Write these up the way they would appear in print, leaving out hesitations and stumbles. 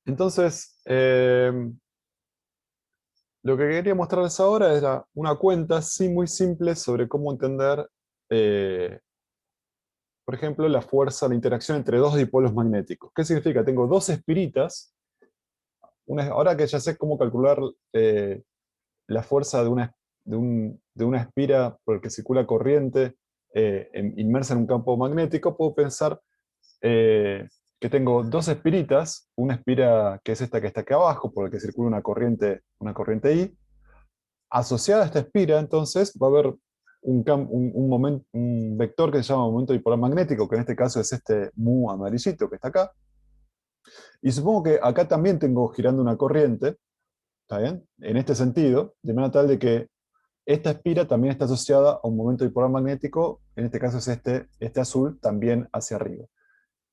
Entonces, lo que quería mostrarles ahora era una cuenta sí, muy simple sobre cómo entender, eh, por ejemplo, la fuerza, la interacción entre dos dipolos magnéticos. ¿Qué significa? Tengo dos espiritas. Ahora que ya sé cómo calcular la fuerza de una espira por el que circula corriente inmersa en un campo magnético, puedo pensar eh, que tengo dos espiritas, una espira que es esta que está aquí abajo, por la que circula una corriente I. Asociada a esta espira, entonces, va a haber un vector que se llama momento dipolar magnético, que en este caso es este mu amarillito que está acá. Y supongo que acá también tengo girando una corriente, ¿está bien? En este sentido, de manera tal de que esta espira también está asociada a un momento dipolar magnético, en este caso es este azul, también hacia arriba.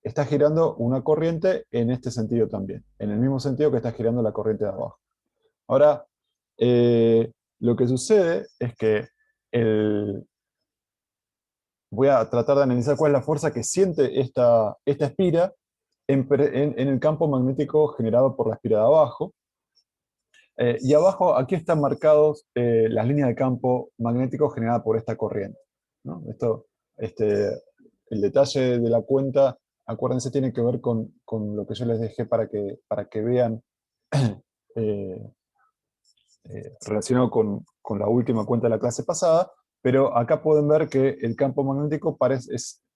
Está girando una corriente en este sentido también, en el mismo sentido que está girando la corriente de abajo. Ahora, lo que sucede es que el, voy a tratar de analizar cuál es la fuerza que siente esta espira en el campo magnético generado por la espira de abajo. Y abajo, aquí están marcados las líneas de campo magnético generadas por esta corriente, ¿no? Este, el detalle de la cuenta, acuérdense, tiene que ver con lo que yo les dejé para que vean eh, relacionado con la última cuenta de la clase pasada, pero acá pueden ver que el campo magnético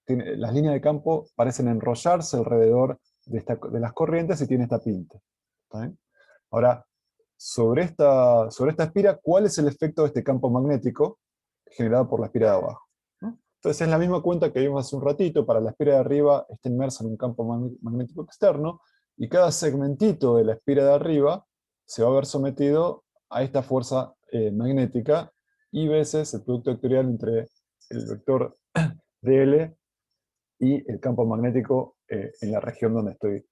las líneas de campo parecen enrollarse alrededor de las corrientes y tiene esta pinta. ¿Está bien? Ahora, sobre esta espira, ¿cuál es el efecto de este campo magnético generado por la espira de abajo? ¿No? Entonces es la misma cuenta que vimos hace un ratito. Para la espira de arriba está inmersa en un campo magnético externo, y cada segmentito de la espira de arriba se va a ver sometido a esta fuerza magnética, y veces el producto vectorial entre el vector dl y el campo magnético en la región donde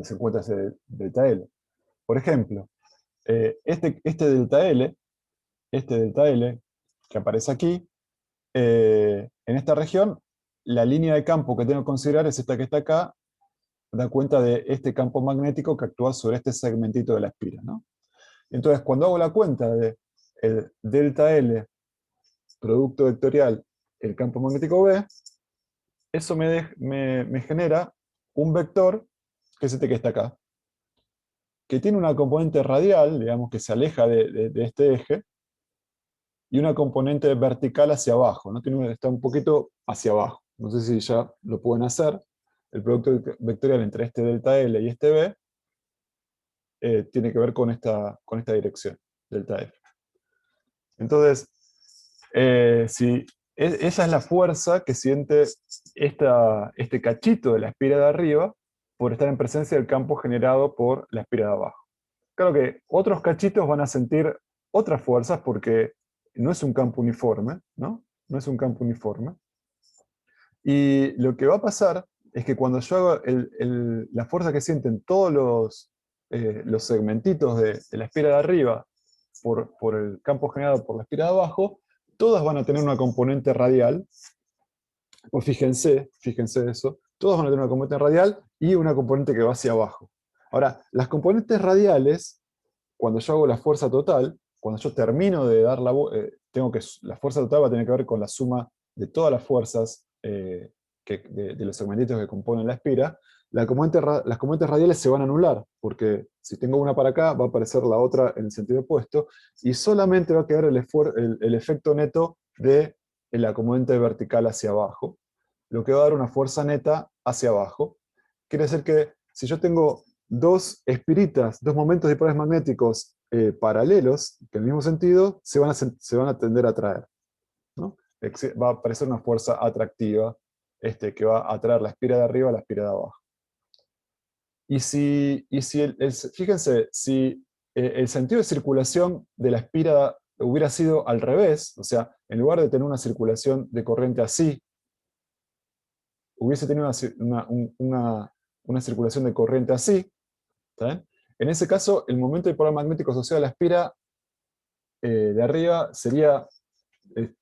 se encuentra ese delta L. Por ejemplo, este delta L que aparece aquí, en esta región, la línea de campo que tengo que considerar es esta que está acá, da cuenta de este campo magnético que actúa sobre este segmentito de la espira, ¿no? Entonces, cuando hago la cuenta de el delta L, producto vectorial, el campo magnético B, eso me genera un vector, que es este que está acá, que tiene una componente radial, digamos, que se aleja de este eje, y una componente vertical hacia abajo, ¿no? Está un poquito hacia abajo. No sé si ya lo pueden hacer. El producto vectorial entre este delta L y este B tiene que ver con esta dirección, delta F. Entonces, si esa es la fuerza que siente este cachito de la espira de arriba por estar en presencia del campo generado por la espira de abajo. Claro que otros cachitos van a sentir otras fuerzas porque no es un campo uniforme, ¿no? No es un campo uniforme. Y lo que va a pasar es que cuando yo hago la fuerza que sienten todos los segmentitos de la espira de arriba por el campo generado por la espira de abajo, todas van a tener una componente radial. Pues fíjense eso, todas van a tener una componente radial y una componente que va hacia abajo. Ahora, las componentes radiales, cuando yo hago la fuerza total, cuando yo termino de dar la fuerza total va a tener que ver con la suma de todas las fuerzas de los segmentitos que componen la espira. Las componentes radiales se van a anular, porque si tengo una para acá, va a aparecer la otra en el sentido opuesto, y solamente va a quedar el efecto neto de la componente vertical hacia abajo, lo que va a dar una fuerza neta hacia abajo. Quiere decir que si yo tengo dos momentos dipolares magnéticos paralelos, que en el mismo sentido, se van a tender a atraer, ¿no? Va a aparecer una fuerza atractiva que va a atraer la espira de arriba a la espira de abajo. Fíjense, si el sentido de circulación de la espira hubiera sido al revés, o sea, en lugar de tener una circulación de corriente así, hubiese tenido una circulación de corriente así, ¿está bien? En ese caso, el momento dipolar magnético asociado a la espira de arriba sería eh,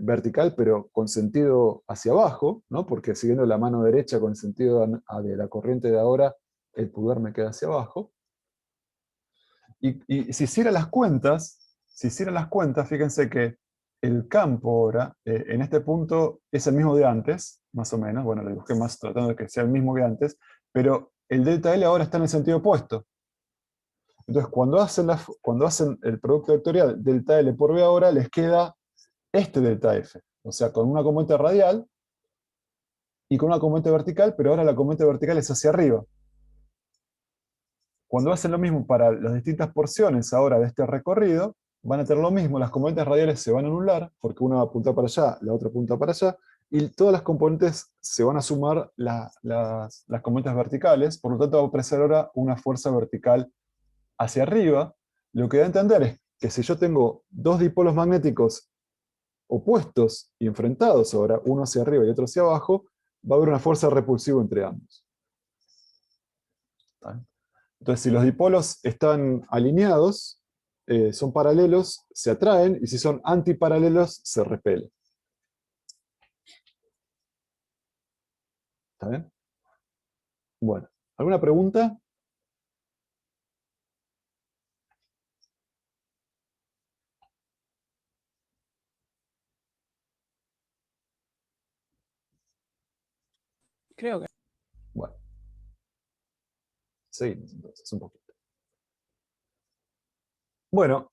vertical, pero con sentido hacia abajo, ¿no? Porque siguiendo la mano derecha con el sentido de la corriente de ahora, el pulgar me queda hacia abajo. Y si hiciera las cuentas, fíjense que el campo ahora, en este punto, es el mismo de antes, más o menos. Bueno, lo dibujé más tratando de que sea el mismo que antes, pero el delta L ahora está en el sentido opuesto. Entonces, cuando hacen el producto vectorial delta L por B ahora, les queda este delta F. O sea, con una componente radial y con una componente vertical, pero ahora la componente vertical es hacia arriba. Cuando hacen lo mismo para las distintas porciones ahora de este recorrido, van a tener lo mismo, las componentes radiales se van a anular, porque una va a apuntar para allá, la otra apunta para allá, y todas las componentes se van a sumar las componentes verticales, por lo tanto va a aparecer ahora una fuerza vertical hacia arriba. Lo que da a entender es que si yo tengo dos dipolos magnéticos opuestos y enfrentados ahora, uno hacia arriba y otro hacia abajo, va a haber una fuerza repulsiva entre ambos. ¿Está bien? Entonces, si los dipolos están alineados, son paralelos, se atraen, y si son antiparalelos, se repelen. ¿Está bien? Bueno, ¿alguna pregunta? Creo que. Bueno, seguimos entonces un poquito. Bueno,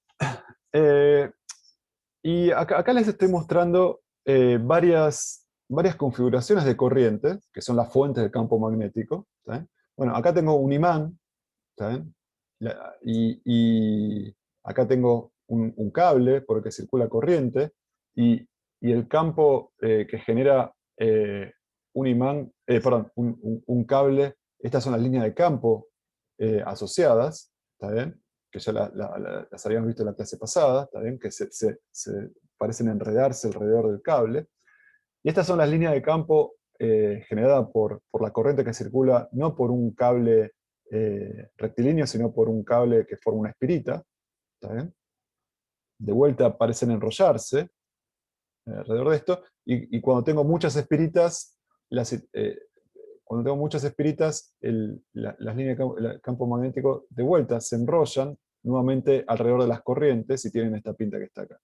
eh, y acá les estoy mostrando varias configuraciones de corrientes, que son las fuentes del campo magnético. ¿Está bien? Bueno, acá tengo un imán, ¿está bien? Y acá tengo un cable por el que circula corriente, y el campo que genera un imán, perdón, un cable, estas son las líneas de campo asociadas, ¿está bien? Que ya las habíamos visto en la clase pasada, ¿está bien? Que se parecen enredarse alrededor del cable. Y estas son las líneas de campo generadas por la corriente que circula, no por un cable rectilíneo, sino por un cable que forma una espirita. ¿Está bien? De vuelta parecen enrollarse alrededor de esto, y cuando tengo muchas espiritas, las líneas de campo magnético de vuelta se enrollan nuevamente alrededor de las corrientes y tienen esta pinta que está acá.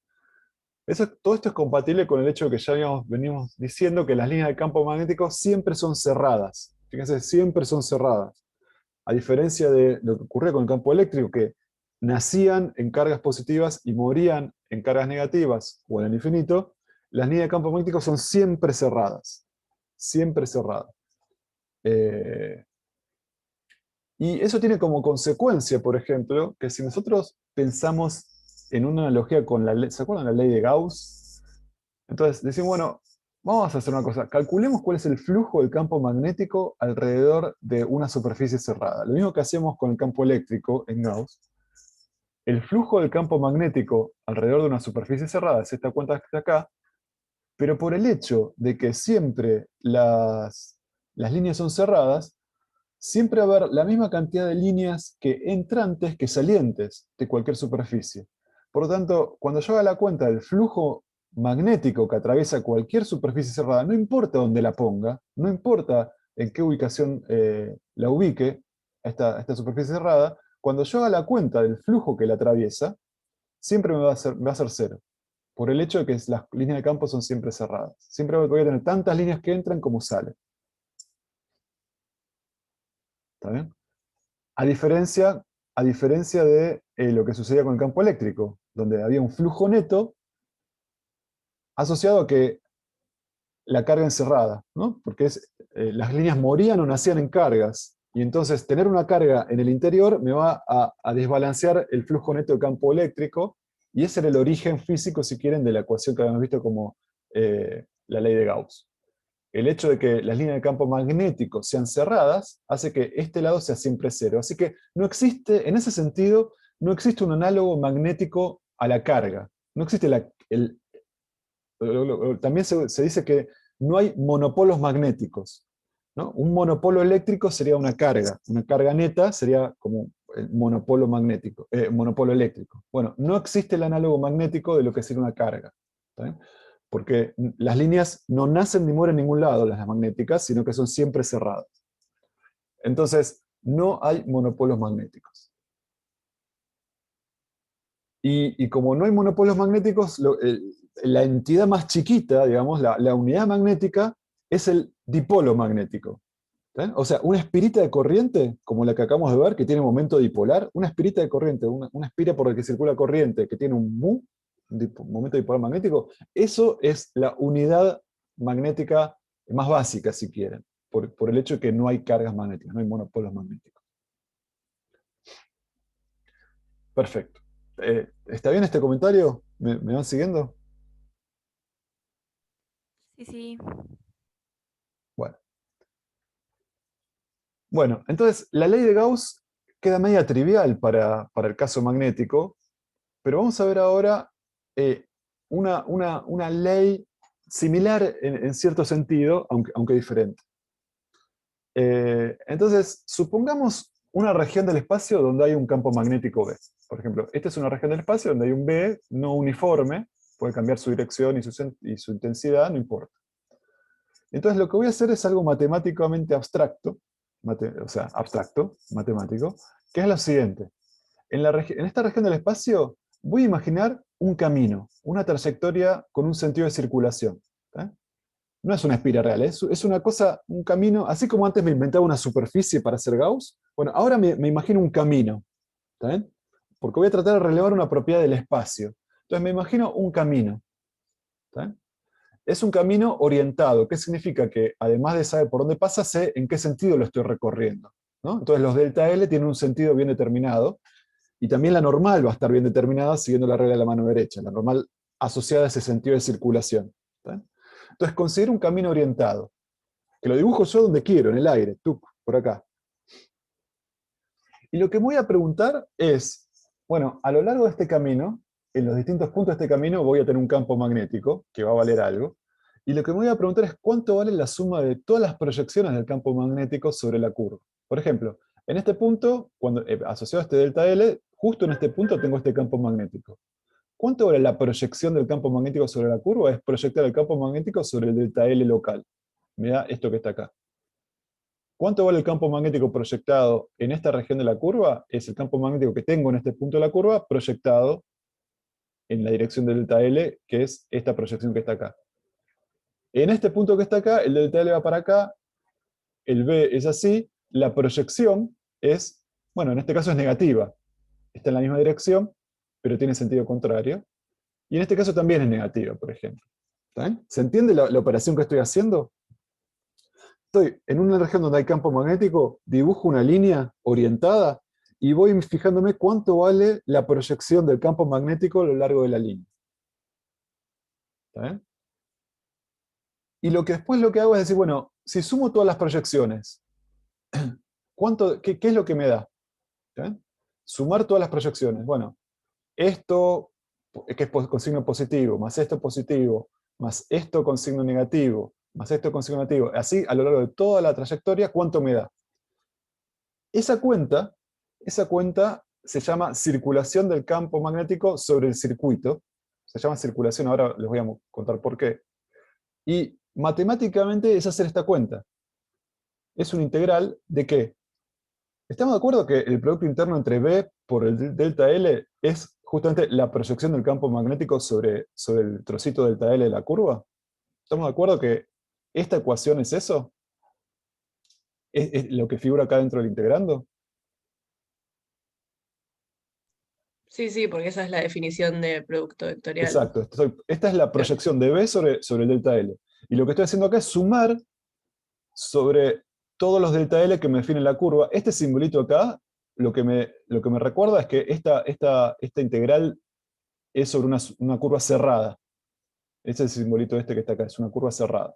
Todo esto es compatible con el hecho de que ya venimos diciendo que las líneas de campo magnético siempre son cerradas. Fíjense, siempre son cerradas. A diferencia de lo que ocurría con el campo eléctrico, que nacían en cargas positivas y morían en cargas negativas o en el infinito, las líneas de campo magnético son siempre cerradas. Siempre cerradas. Y eso tiene como consecuencia, por ejemplo, que si nosotros pensamos en una analogía con la ley, ¿se acuerdan de la ley de Gauss? Entonces decimos, bueno, vamos a hacer una cosa, calculemos cuál es el flujo del campo magnético alrededor de una superficie cerrada. Lo mismo que hacemos con el campo eléctrico en Gauss. El flujo del campo magnético alrededor de una superficie cerrada es esta cuenta que está acá, pero por el hecho de que siempre las líneas son cerradas, siempre va a haber la misma cantidad de líneas que entrantes que salientes de cualquier superficie. Por lo tanto, cuando yo haga la cuenta del flujo magnético que atraviesa cualquier superficie cerrada, no importa dónde la ponga, no importa en qué ubicación la ubique esta superficie cerrada, cuando yo haga la cuenta del flujo que la atraviesa, siempre me va a ser cero, por el hecho de que las líneas de campo son siempre cerradas. Siempre voy a tener tantas líneas que entran como salen. ¿Está bien? A diferencia de lo que sucedía con el campo eléctrico, donde había un flujo neto asociado a que la carga encerrada, ¿no? Porque las líneas morían o nacían en cargas, y entonces tener una carga en el interior me va a desbalancear el flujo neto de campo eléctrico, y ese era el origen físico, si quieren, de la ecuación que habíamos visto como la ley de Gauss. El hecho de que las líneas de campo magnético sean cerradas hace que este lado sea siempre cero. Así que no existe, en ese sentido, no existe un análogo magnético a la carga. No existe también se dice que no hay monopolos magnéticos, ¿no? Un monopolo eléctrico sería una carga neta sería como el monopolo magnético, monopolo eléctrico. Bueno, no existe el análogo magnético de lo que sería una carga. ¿Está bien? Porque las líneas no nacen ni mueren en ningún lado, las magnéticas, sino que son siempre cerradas. Entonces, no hay monopolos magnéticos. Y como no hay monopolos magnéticos, la entidad más chiquita, digamos, la unidad magnética, es el dipolo magnético. ¿Ven? O sea, una espirita de corriente, como la que acabamos de ver, que tiene momento dipolar, una espirita de corriente, una espira por la que circula corriente, que tiene un mu, momento dipolar magnético, eso es la unidad magnética más básica, si quieren, por el hecho de que no hay cargas magnéticas, no hay monopolos magnéticos. Perfecto. ¿Está bien este comentario? ¿Me van siguiendo? Sí, sí. Bueno. Bueno, entonces la ley de Gauss queda media trivial para el caso magnético, pero vamos a ver ahora eh, una ley similar en cierto sentido, aunque diferente. Entonces, supongamos una región del espacio donde hay un campo magnético B. Por ejemplo, esta es una región del espacio donde hay un B no uniforme, puede cambiar su dirección y su intensidad, no importa. Entonces, lo que voy a hacer es algo matemáticamente abstracto, o sea, abstracto, matemático, que es lo siguiente. En esta región del espacio voy a imaginar un camino, una trayectoria con un sentido de circulación. ¿Eh? No es una espira real, es una cosa, un camino, así como antes me inventaba una superficie para hacer Gauss, bueno, ahora me imagino un camino, ¿está bien? Porque voy a tratar de relevar una propiedad del espacio. Entonces me imagino un camino. ¿Está bien? Es un camino orientado. ¿Qué significa? Que además de saber por dónde pasa, sé en qué sentido lo estoy recorriendo, ¿no? Entonces los delta L tienen un sentido bien determinado, y también la normal va a estar bien determinada siguiendo la regla de la mano derecha, la normal asociada a ese sentido de circulación. ¿Está? Entonces considero un camino orientado, que lo dibujo yo donde quiero, en el aire, tú, por acá. Y lo que me voy a preguntar es, bueno, a lo largo de este camino, en los distintos puntos de este camino voy a tener un campo magnético, que va a valer algo, y lo que me voy a preguntar es cuánto vale la suma de todas las proyecciones del campo magnético sobre la curva. Por ejemplo, en este punto, asociado a este delta L, justo en este punto tengo este campo magnético. ¿Cuánto vale la proyección del campo magnético sobre la curva? Es proyectar el campo magnético sobre el delta L local. Me da esto que está acá. ¿Cuánto vale el campo magnético proyectado en esta región de la curva? Es el campo magnético que tengo en este punto de la curva proyectado en la dirección del delta L, que es esta proyección que está acá. En este punto que está acá, el delta L va para acá, el B es así, la proyección es, bueno, en este caso es negativa. Está en la misma dirección, pero tiene sentido contrario. Y en este caso también es negativa, por ejemplo. ¿Está bien? ¿Se entiende la operación que estoy haciendo? Estoy en una región donde hay campo magnético, dibujo una línea orientada y voy fijándome cuánto vale la proyección del campo magnético a lo largo de la línea. ¿Está bien? Y después lo que hago es decir, bueno, si sumo todas las proyecciones, qué es lo que me da? ¿Está bien? Sumar todas las proyecciones. Bueno, esto que es con signo positivo, más esto positivo, más esto con signo negativo, más esto con signo negativo, así a lo largo de toda la trayectoria, ¿cuánto me da? Esa cuenta se llama circulación del campo magnético sobre el circuito. Se llama circulación, ahora les voy a contar por qué. Y matemáticamente es hacer esta cuenta. Es un integral de qué. ¿Estamos de acuerdo que el producto interno entre B por el delta L es justamente la proyección del campo magnético sobre el trocito delta L de la curva? ¿Estamos de acuerdo que esta ecuación es eso? ¿Es lo que figura acá dentro del integrando? Sí, sí, porque esa es la definición de producto vectorial. Exacto. Esta es la proyección de B sobre el delta L. Y lo que estoy haciendo acá es sumar sobre todos los delta L que me definen la curva. Este simbolito acá, lo que me recuerda es que esta integral es sobre una curva cerrada. Ese es el simbolito este que está acá, es una curva cerrada.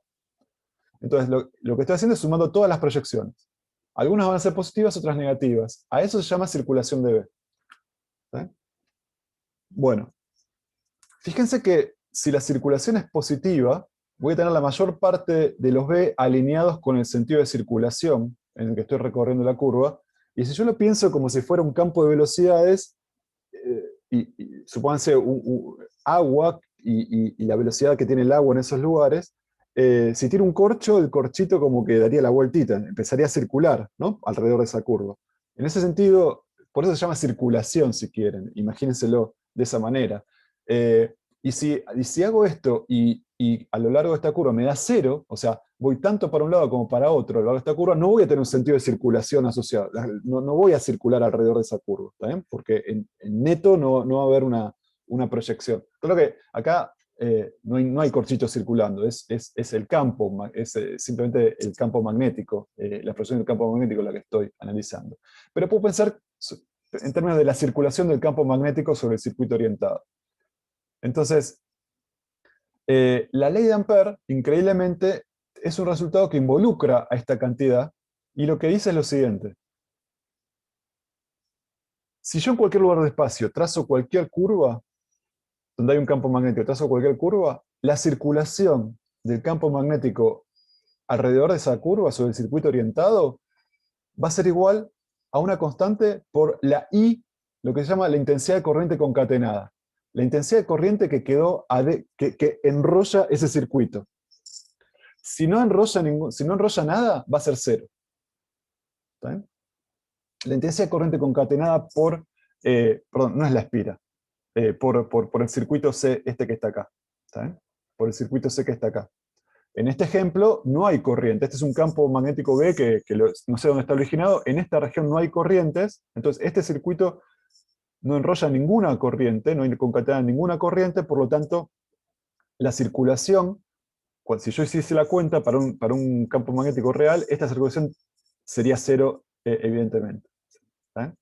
Entonces, lo que estoy haciendo es sumando todas las proyecciones. Algunas van a ser positivas, otras negativas. A eso se llama circulación de B. ¿Sí? Bueno, fíjense que si la circulación es positiva, voy a tener la mayor parte de los B alineados con el sentido de circulación en el que estoy recorriendo la curva. Y si yo lo pienso como si fuera un campo de velocidades, supónganse agua y la velocidad que tiene el agua en esos lugares, si tiro un corcho, el corchito como que daría la vueltita, empezaría a circular, ¿no? Alrededor de esa curva. En ese sentido, por eso se llama circulación, si quieren, imagínenselo de esa manera. Y si hago esto y a lo largo de esta curva me da cero, o sea, voy tanto para un lado como para otro a lo largo de esta curva, no voy a tener un sentido de circulación asociado. No voy a circular alrededor de esa curva, ¿está bien? Porque en neto no va a haber una proyección. Creo que acá no hay corchitos circulando, es el campo, es simplemente el campo magnético, la proyección del campo magnético la que estoy analizando. Pero puedo pensar en términos de la circulación del campo magnético sobre el circuito orientado. Entonces, la ley de Ampère, increíblemente, es un resultado que involucra a esta cantidad, y lo que dice es lo siguiente. Si yo en cualquier lugar del espacio trazo cualquier curva, donde hay un campo magnético, trazo cualquier curva, la circulación del campo magnético alrededor de esa curva, sobre el circuito orientado, va a ser igual a una constante por la I, lo que se llama la intensidad de corriente concatenada. La intensidad de corriente que quedó que enrolla ese circuito. Si no enrolla nada, va a ser cero. ¿Está bien? La intensidad de corriente concatenada perdón, no es la espira, por el circuito C este que está acá. ¿Está bien? Por el circuito C que está acá. En este ejemplo no hay corriente. Este es un campo magnético B no sé dónde está originado. En esta región no hay corrientes. Entonces este circuito no enrolla ninguna corriente, no hay concatenada ninguna corriente, por lo tanto la circulación, si yo hiciese la cuenta para un campo magnético real, esta circulación sería cero, evidentemente. ¿Está?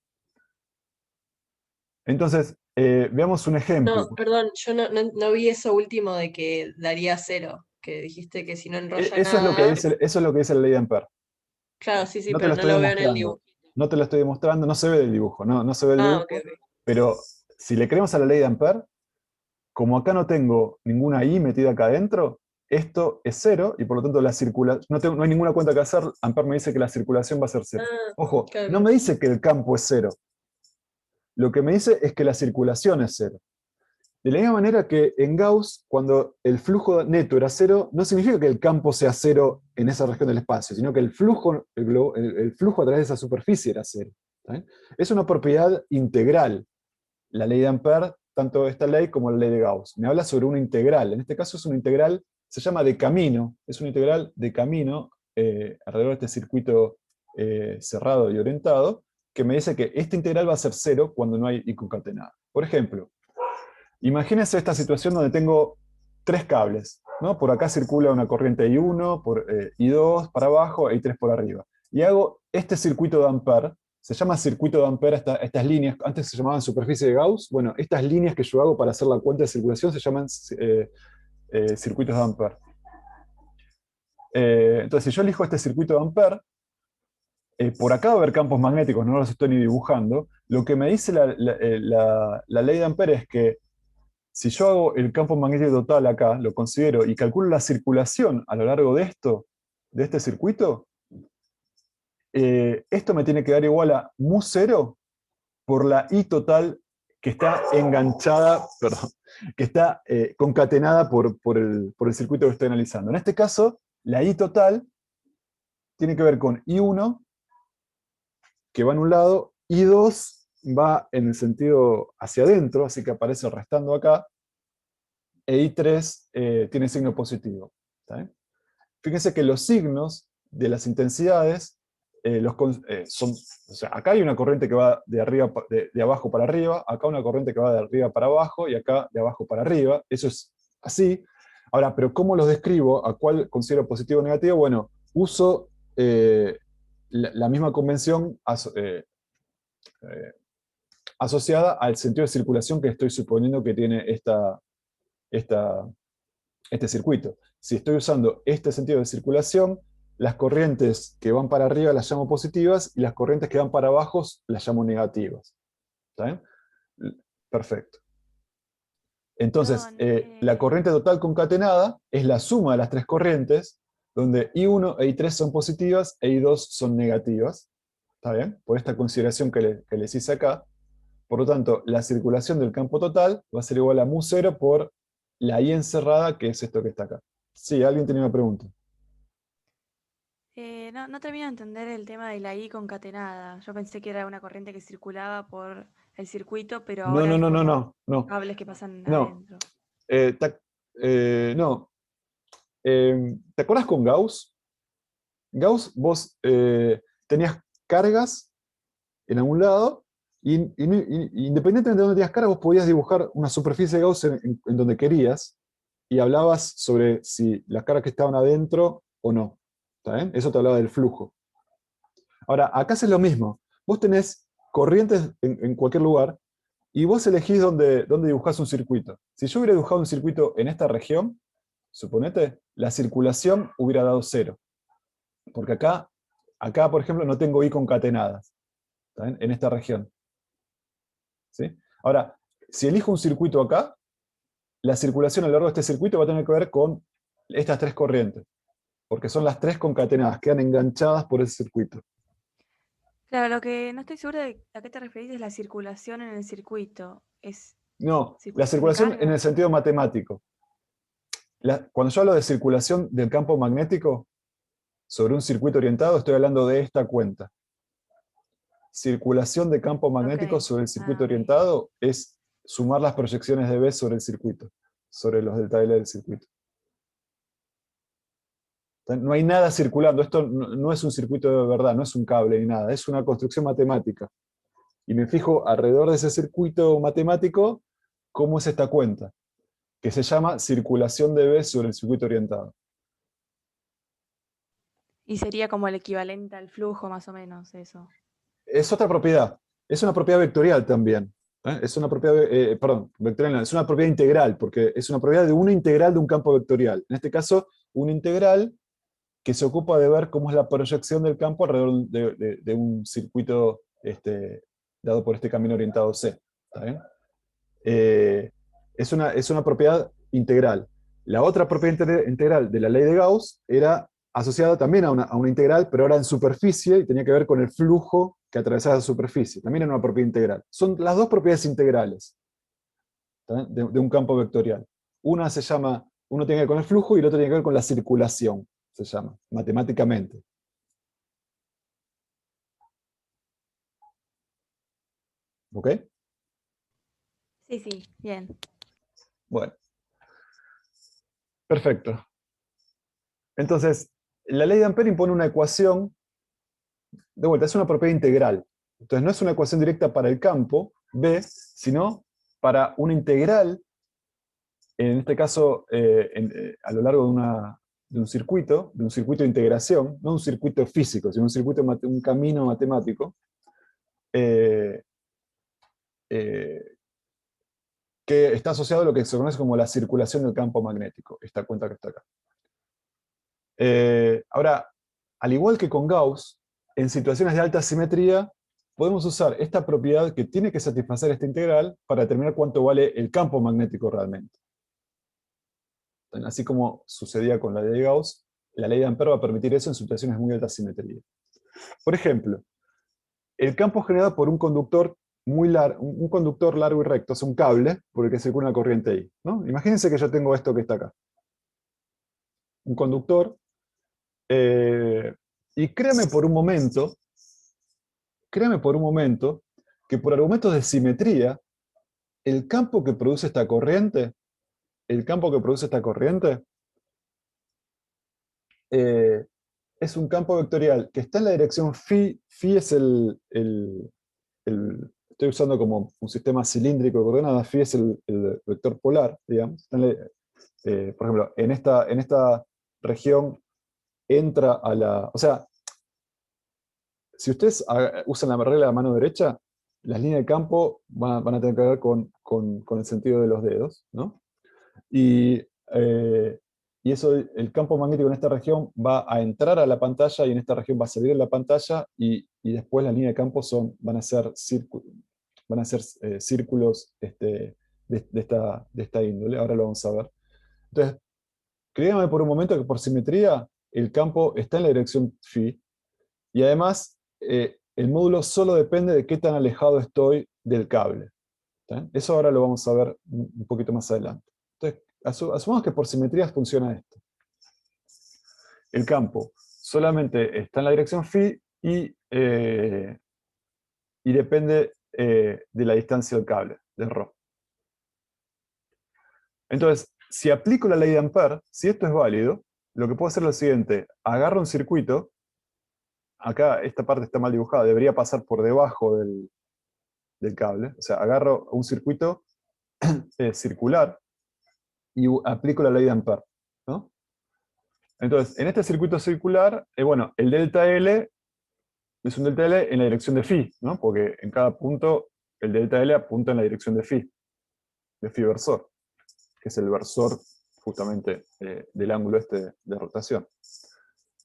Entonces, veamos un ejemplo. No, perdón, yo no vi eso último de que daría cero, que dijiste que si no enrolla nada. Eso es lo que dice la ley de Ampère. Claro, sí, sí, No te lo pero no estoy lo veo en el demostrando. dibujo. No te lo estoy demostrando, no se ve del dibujo, no se ve el Ah, ok, dibujo, ok. pero si le creemos a la ley de Ampère, como acá no tengo ninguna I metida acá adentro, esto es cero, y por lo tanto no hay ninguna cuenta que hacer. Ampère me dice que la circulación va a ser cero. Ah, Ojo, claro, no claro. me dice que el campo es cero. Lo que me dice es que la circulación es cero. De la misma manera que en Gauss, cuando el flujo neto era cero, no significa que el campo sea cero en esa región del espacio, sino que el flujo a través de esa superficie era cero. ¿Está bien? Es una propiedad integral. La ley de Ampère, tanto esta ley como la ley de Gauss. Me habla sobre una integral. En este caso es una integral, se llama de camino. Es una integral de camino alrededor de este circuito cerrado y orientado, que me dice que esta integral va a ser cero cuando no hay I concatenada. Por ejemplo, imagínense esta situación donde tengo tres cables, ¿no? Por acá circula una corriente I1, I2 para abajo e I3 por arriba. Y hago este circuito de Ampère. Se llama circuito de Ampère estas líneas, antes se llamaban superficie de Gauss. Bueno, estas líneas que yo hago para hacer la cuenta de circulación se llaman circuitos de Ampère. Entonces, si yo elijo este circuito de Ampère, por acá va a haber campos magnéticos, no los estoy ni dibujando. Lo que me dice la ley de Ampère es que si yo hago el campo magnético total acá, lo considero y calculo la circulación a lo largo de este circuito, esto me tiene que dar igual a mu0 por la I total que está enganchada, perdón, que está concatenada por el circuito que estoy analizando. En este caso, la I total tiene que ver con I1, que va en un lado, I2 va en el sentido hacia adentro, así que aparece restando acá, e I3 tiene signo positivo. ¿Está bien? Fíjense que los signos de las intensidades son, o sea, acá hay una corriente que va de abajo para arriba, acá una corriente que va de arriba para abajo, y acá de abajo para arriba. Eso es así. Ahora, pero ¿cómo los describo? ¿A cuál considero positivo o negativo? Bueno, uso la misma convención asociada al sentido de circulación que estoy suponiendo que tiene este circuito. Si estoy usando este sentido de circulación, las corrientes que van para arriba las llamo positivas y las corrientes que van para abajo las llamo negativas. ¿Está bien? Perfecto. Entonces, Perdón, la corriente total concatenada es la suma de las tres corrientes, donde I1 e I3 son positivas e I2 son negativas. ¿Está bien? Por esta consideración que les hice acá. Por lo tanto, la circulación del campo total va a ser igual a mu0 por la I encerrada, que es esto que está acá. Sí, alguien tenía una pregunta. No termino de entender el tema de la I concatenada. Yo pensé que era una corriente que circulaba por el circuito, pero No, ahora no, es no, no, como no, no, cables que pasan no. adentro. Eh, ta- no. ¿Te acuerdas con Gauss? Gauss, vos tenías cargas en algún lado, independientemente de dónde tenías cargas, vos podías dibujar una superficie de Gauss en donde querías, y hablabas sobre si las cargas que estaban adentro o no. ¿Está bien? Eso te hablaba del flujo. Ahora, acá es lo mismo. Vos tenés corrientes en cualquier lugar, y vos elegís dónde dibujás un circuito. Si yo hubiera dibujado un circuito en esta región, suponete, la circulación hubiera dado 0. Porque acá, por ejemplo, no tengo I concatenadas. ¿Está bien? En esta región. ¿Sí? Ahora, si elijo un circuito acá, la circulación a lo largo de este circuito va a tener que ver con estas tres corrientes. Porque son las tres concatenadas, quedan enganchadas por ese circuito. Claro, lo que no estoy segura de a qué te referís es la circulación en el circuito. ¿Es No, la circuito de circulación en el cargas? sentido matemático. Cuando yo hablo de circulación del campo magnético sobre un circuito orientado, estoy hablando de esta cuenta. Circulación de campo Ok. magnético sobre el circuito Ah, ok. orientado es sumar las proyecciones de B sobre el circuito, sobre los delta L del circuito. No hay nada circulando, esto no es un circuito de verdad, no es un cable ni nada, es una construcción matemática. Y me fijo alrededor de ese circuito matemático cómo es esta cuenta, que se llama circulación de B sobre el circuito orientado. Y sería como el equivalente al flujo, más o menos, eso. Es otra propiedad, es una propiedad vectorial también. Es una propiedad, perdón, vectorial no, es una propiedad integral, porque es una propiedad de una integral de un campo vectorial. En este caso, una integral que se ocupa de ver cómo es la proyección del campo alrededor de un circuito dado por este camino orientado C. ¿Está bien? Es una propiedad integral. La otra propiedad integral de la ley de Gauss era asociada también a una integral, pero ahora en superficie, y tenía que ver con el flujo que atravesaba la superficie. También era una propiedad integral. Son las dos propiedades integrales de un campo vectorial. Uno tiene que ver con el flujo y el otro tiene que ver con la circulación, se llama, matemáticamente. ¿Ok? Sí, sí, bien. Bueno, perfecto. Entonces, la ley de Ampère impone una ecuación, de vuelta, es una propiedad integral. Entonces, no es una ecuación directa para el campo B, sino para una integral, en este caso, a lo largo de un circuito de integración, no un circuito físico, sino un camino matemático, eh, eh, que está asociado a lo que se conoce como la circulación del campo magnético, esta cuenta que está acá. Ahora, al igual que con Gauss, en situaciones de alta simetría, podemos usar esta propiedad que tiene que satisfacer esta integral para determinar cuánto vale el campo magnético realmente. Así como sucedía con la ley de Gauss, la ley de Ampère va a permitir eso en situaciones de muy alta simetría. Por ejemplo, el campo generado por un conductor un conductor largo y recto, es un cable por el que circula una corriente I, ¿no? Imagínense que yo tengo esto que está acá. Un conductor. Y créame por un momento que por argumentos de simetría, el campo que produce esta corriente, el campo que produce esta corriente, eh, es un campo vectorial que está en la dirección phi. Phi es estoy usando como un sistema cilíndrico de coordenadas, phi es el vector polar, digamos. Por ejemplo, en esta región entra o sea, si ustedes usan la regla de la mano derecha, las líneas de campo van a tener que ver con el sentido de los dedos, ¿no? Y, eh, y eso, el campo magnético en esta región va a entrar a la pantalla y en esta región va a salir de la pantalla y después las líneas de campo van a ser círculos de esta índole. Ahora lo vamos a ver. Entonces, créanme por un momento que por simetría el campo está en la dirección phi. Y además, el módulo solo depende de qué tan alejado estoy del cable. ¿Está? Eso ahora lo vamos a ver un poquito más adelante. Entonces, asumamos que por simetría funciona esto. el campo solamente está en la dirección phi y depende de la distancia del cable, del ρ. Entonces, si aplico la ley de Ampère, si esto es válido, lo que puedo hacer es lo siguiente: agarro un circuito, acá esta parte está mal dibujada, debería pasar por debajo del cable, o sea, agarro un circuito circular y aplico la ley de Ampère, ¿no? Entonces, en este circuito circular, bueno, el delta L es un delta L en la dirección de phi, ¿no? Porque en cada punto el delta L apunta en la dirección de phi versor, que es el versor justamente del ángulo este de rotación.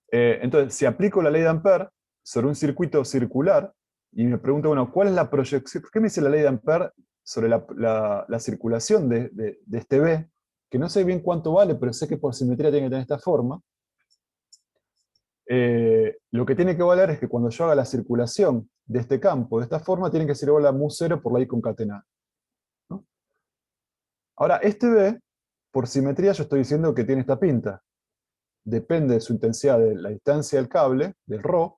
Entonces, si aplico la ley de Ampère sobre un circuito circular, y me pregunto, bueno, ¿cuál es la proyección? ¿Qué me dice la ley de Ampère sobre la circulación de este B? Que no sé bien cuánto vale, pero sé que por simetría tiene que tener esta forma. Lo que tiene que valer es que cuando yo haga la circulación de este campo de esta forma, tiene que ser igual a μ0 por la I concatenada, ¿no? Ahora, este B, por simetría, yo estoy diciendo que tiene esta pinta. Depende de su intensidad de la distancia del cable, del ρ,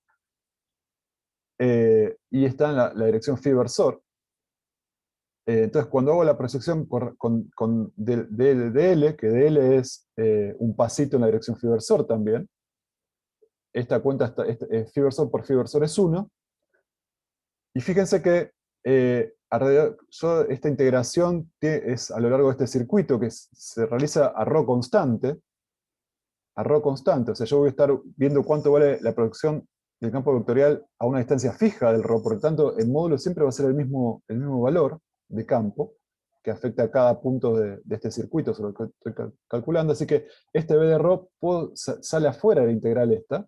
y está en la dirección phi versor. Entonces, cuando hago la proyección de L, que dl es un pasito en la dirección phi versor también, esta cuenta phi versor por phi versor es 1, y fíjense que esta integración es a lo largo de este circuito que se realiza a ρ constante, o sea, yo voy a estar viendo cuánto vale la producción del campo vectorial a una distancia fija del ρ, por lo tanto, el módulo siempre va a ser el mismo valor de campo que afecta a cada punto de este circuito sobre el que estoy calculando, así que este B de ρ sale afuera de la integral esta,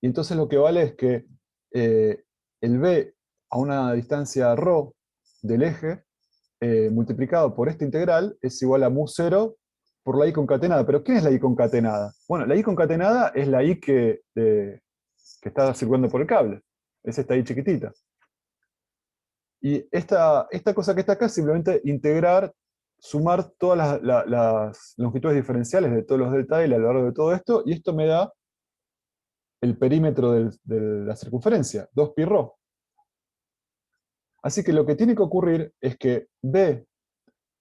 y entonces lo que vale es que el B a una distancia ρ del eje, multiplicado por esta integral, es igual a μ0 por la I concatenada. ¿Pero qué es la I concatenada? Bueno, la I concatenada es la I que está circulando por el cable. Es esta I chiquitita. Y esta cosa que está acá es simplemente integrar, sumar todas las longitudes diferenciales de todos los delta L a lo largo de todo esto, y esto me da el perímetro de la circunferencia, 2πρ. Así que lo que tiene que ocurrir es que B,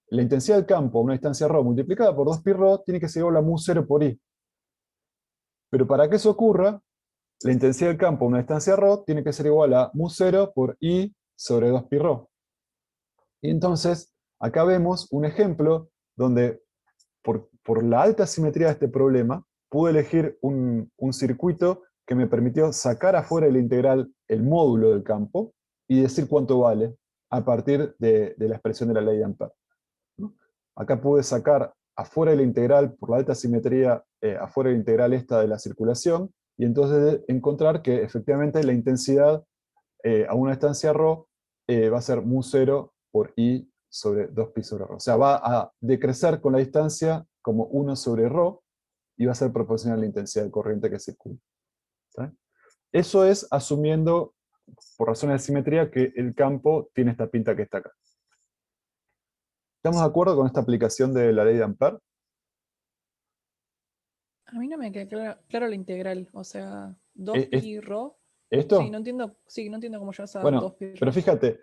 la intensidad del campo a una distancia ρ multiplicada por 2πρ, tiene que ser igual a μ0 por I. Pero para que eso ocurra, la intensidad del campo a una distancia ρ tiene que ser igual a μ0 por I sobre 2πρ. Y entonces, acá vemos un ejemplo donde, por la alta simetría de este problema, pude elegir un circuito que me permitió sacar afuera de la integral el módulo del campo y decir cuánto vale a partir de la expresión de la ley de Ampère, ¿no? Acá pude sacar afuera de la integral, por la alta simetría, afuera de la integral esta de la circulación, y entonces encontrar que efectivamente la intensidad a una distancia ρ va a ser μ0 por I sobre 2π sobre ρ. O sea, va a decrecer con la distancia como 1 sobre ρ, y va a ser proporcional a la intensidad de corriente que circula. ¿Sí? Eso es asumiendo, por razones de simetría, que el campo tiene esta pinta que está acá. ¿Estamos de acuerdo con esta aplicación de la ley de Ampère? A mí no me queda claro la integral, o sea, ¿Es- 2pi ρ. ¿Esto? Sí, no entiendo cómo llegas a Bueno, 2pi pero ρ. fíjate,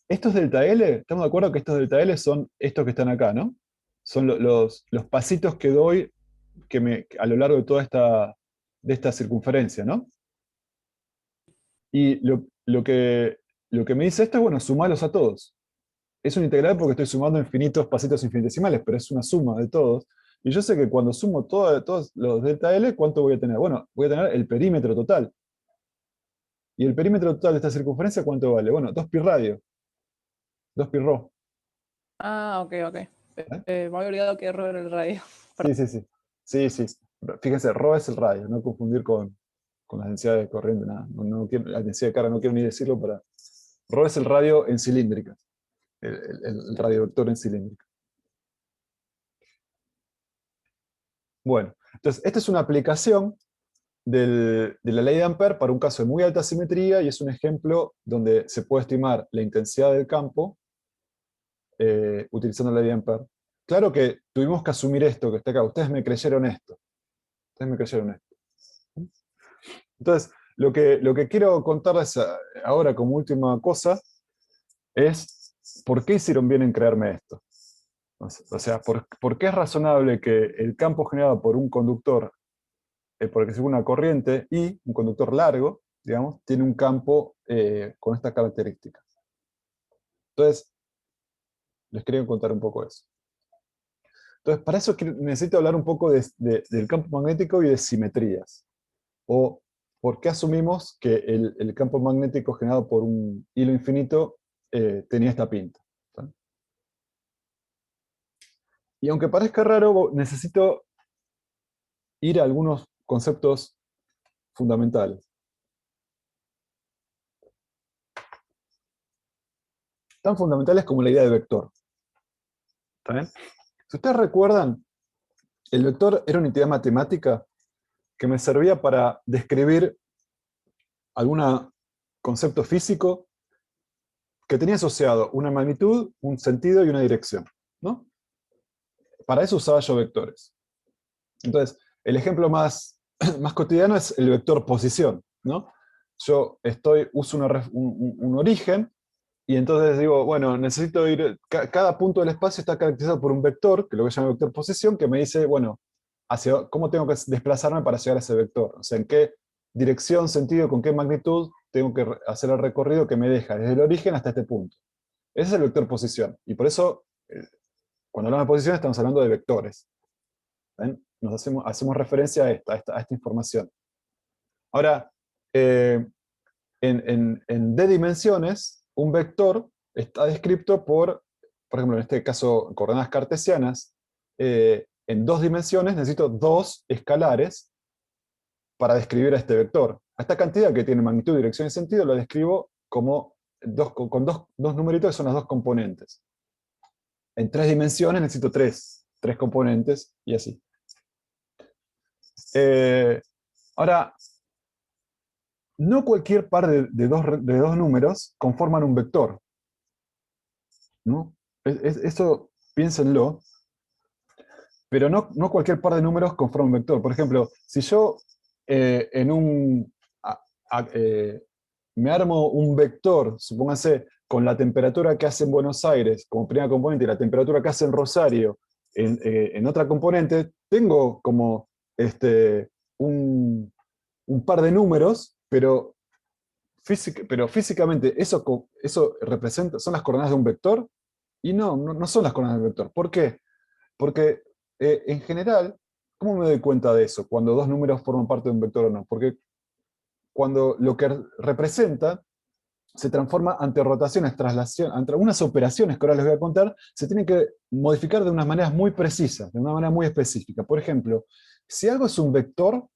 estos delta L, estamos de acuerdo que estos delta L son estos que están acá, ¿no? Son los pasitos que doy a lo largo de toda esta circunferencia, ¿no? Y lo que me dice esto es, bueno, sumarlos a todos. Es una integral porque estoy sumando infinitos pasitos infinitesimales, pero es una suma de todos. Y yo sé que cuando sumo todos los delta L, ¿cuánto voy a tener? Bueno, voy a tener el perímetro total. ¿Y el perímetro total de esta circunferencia cuánto vale? Bueno, 2pi radio, 2pi ρ. Ah, ok. ¿Eh? Me había olvidado que ρ era el radio. Sí, sí, sí. Sí, sí. Fíjense, ρ es el radio, no confundir con las densidades de corriente, nada. La densidad de carga no quiero ni decirlo para. ρ es el radio en cilíndrica, el radio vector en cilíndrica. Bueno, entonces, esta es una aplicación de la ley de Ampère para un caso de muy alta simetría, y es un ejemplo donde se puede estimar la intensidad del campo utilizando la ley de Ampère. Claro que tuvimos que asumir esto que está acá. Ustedes me creyeron esto. Ustedes me creyeron esto. Entonces, lo que quiero contarles ahora como última cosa es por qué hicieron bien en crearme esto. O sea, ¿por qué es razonable que el campo generado por un conductor, porque según una corriente y un conductor largo, digamos, tiene un campo con estas características? Entonces, les quería contar un poco eso. Entonces, para eso necesito hablar un poco del campo magnético y de simetrías. O por qué asumimos que el campo magnético generado por un hilo infinito tenía esta pinta. ¿Sí? Y aunque parezca raro, necesito ir a algunos conceptos fundamentales. Tan fundamentales como la idea de vector. ¿Está bien? Si ustedes recuerdan, el vector era una entidad matemática que me servía para describir algún concepto físico que tenía asociado una magnitud, un sentido y una dirección, ¿no? Para eso usaba yo vectores. Entonces, el ejemplo más cotidiano es el vector posición, ¿no? Yo uso un origen, y entonces digo, bueno, necesito ir, cada punto del espacio está caracterizado por un vector, que es lo que se llama vector posición, que me dice, bueno, cómo tengo que desplazarme para llegar a ese vector. O sea, en qué dirección, sentido, con qué magnitud tengo que hacer el recorrido que me deja desde el origen hasta este punto. Ese es el vector posición. Y por eso, cuando hablamos de posición, estamos hablando de vectores. ¿Ven? Hacemos referencia a esta información. Ahora, en D dimensiones, un vector está descrito por ejemplo, en este caso, coordenadas cartesianas. En 2 dimensiones necesito 2 escalares para describir a este vector. A esta cantidad que tiene magnitud, dirección y sentido, lo describo como con dos numeritos que son las 2 componentes. En 3 dimensiones necesito 3 componentes, y así. Ahora, no cualquier par de dos números conforman un vector, ¿no? Eso piénsenlo, pero no cualquier par de números conforma un vector. Por ejemplo, si yo me armo un vector, supónganse, con la temperatura que hace en Buenos Aires como primera componente y la temperatura que hace en Rosario en otra componente, tengo como un par de números, pero físicamente eso representa, son las coordenadas de un vector, y no son las coordenadas del vector. ¿Por qué? Porque en general, ¿cómo me doy cuenta de eso? Cuando 2 números forman parte de un vector o no. Porque cuando lo que representa se transforma ante rotaciones, traslación, ante algunas operaciones que ahora les voy a contar, se tienen que modificar de unas maneras muy precisas, de una manera muy específica. Por ejemplo, si algo es un vector,